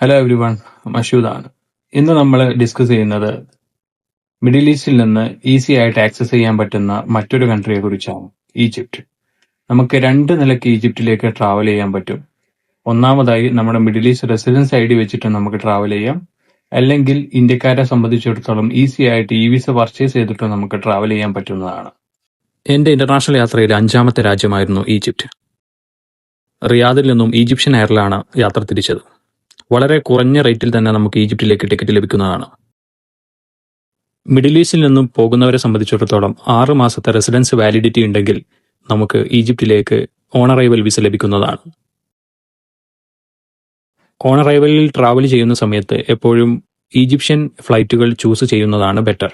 Hello every one, മഷൂദാണ്. ഇന്ന് നമ്മൾ discuss ചെയ്യുന്നത് മിഡിൽ ഈസ്റ്റിൽ നിന്ന് ഈസി ആയിട്ട് ആക്സസ് ചെയ്യാൻ പറ്റുന്ന മറ്റൊരു കൺട്രിയെ കുറിച്ചാണ്, ഈജിപ്റ്റ്. നമുക്ക് രണ്ട് നിലയ്ക്ക് ഈജിപ്തിലേക്ക് ട്രാവൽ ചെയ്യാൻ പറ്റും. ഒന്നാമതായി നമ്മുടെ middle east residence I D വെച്ചിട്ട് നമുക്ക് ട്രാവൽ ചെയ്യാം. അല്ലെങ്കിൽ ഇന്ത്യക്കാരെ സംബന്ധിച്ചിടത്തോളം ഈസി ആയിട്ട് ഇ വിസ പർച്ചേസ് ചെയ്തിട്ട് നമുക്ക് ട്രാവൽ ചെയ്യാൻ പറ്റുന്നതാണ്. എൻ്റെ ഇന്റർനാഷണൽ യാത്രയിലെ 5ാമത്തെ രാജ്യമായിരുന്നു ഈജിപ്റ്റ്. റിയാദിൽ നിന്നും ഈജിപ്ഷ്യൻ എയറിലാണ് യാത്ര തിരിച്ചത്. വളരെ കുറഞ്ഞ റേറ്റിൽ തന്നെ നമുക്ക് ഈജിപ്തിലേക്ക് ടിക്കറ്റ് ലഭിക്കുന്നതാണ്. മിഡിൽ ഈസ്റ്റിൽ നിന്നും പോകുന്നവരെ സംബന്ധിച്ചിടത്തോളം 6 മാസത്തെ റെസിഡൻസ് വാലിഡിറ്റി ഉണ്ടെങ്കിൽ നമുക്ക് ഈജിപ്തിലേക്ക് ഓൺ അറൈവൽ വിസ ലഭിക്കുന്നതാണ്. ഓൺ അറൈവലിൽ ട്രാവൽ ചെയ്യുന്ന സമയത്ത് എപ്പോഴും ഈജിപ്ഷ്യൻ ഫ്ലൈറ്റുകൾ ചൂസ് ചെയ്യുന്നതാണ് ബെറ്റർ.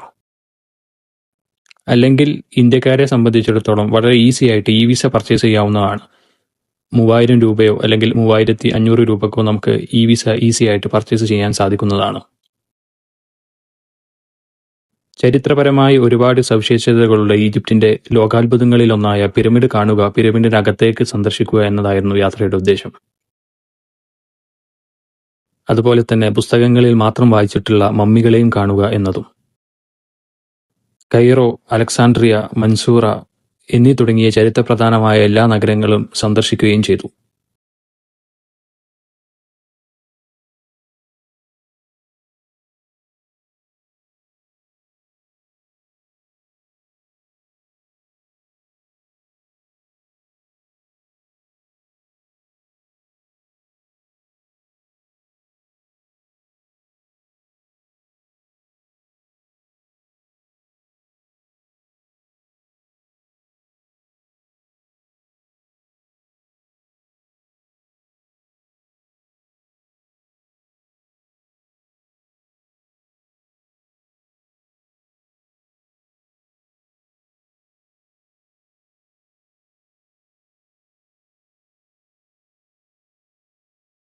അല്ലെങ്കിൽ ഇന്ത്യക്കാരെ സംബന്ധിച്ചിടത്തോളം വളരെ ഈസി ആയിട്ട് ഇ വിസ പർച്ചേസ് ചെയ്യാവുന്നതാണ്. 3000 രൂപയോ അല്ലെങ്കിൽ 3500 രൂപക്കോ നമുക്ക് ഇ വിസ ഈസി ആയിട്ട് പർച്ചേസ് ചെയ്യാൻ സാധിക്കുന്നതാണ്. ചരിത്രപരമായി ഒരുപാട് സവിശേഷതകളുള്ള ഈജിപ്തിന്റെ ലോകാത്ഭുതങ്ങളിലൊന്നായ പിരമിഡ് കാണുക, പിരമിഡിനകത്തേക്ക് സന്ദർശിക്കുക എന്നതായിരുന്നു യാത്രയുടെ ഉദ്ദേശം. അതുപോലെ തന്നെ പുസ്തകങ്ങളിൽ മാത്രം വായിച്ചിട്ടുള്ള മമ്മികളെയും കാണുക എന്നതും. കൈറോ, അലക്സാൻഡ്രിയ, മൻസൂറ എന്നീ തുടങ്ങിയ ചരിത്രപ്രധാനമായ എല്ലാ നഗരങ്ങളും സന്ദർശിക്കുകയും ചെയ്തു.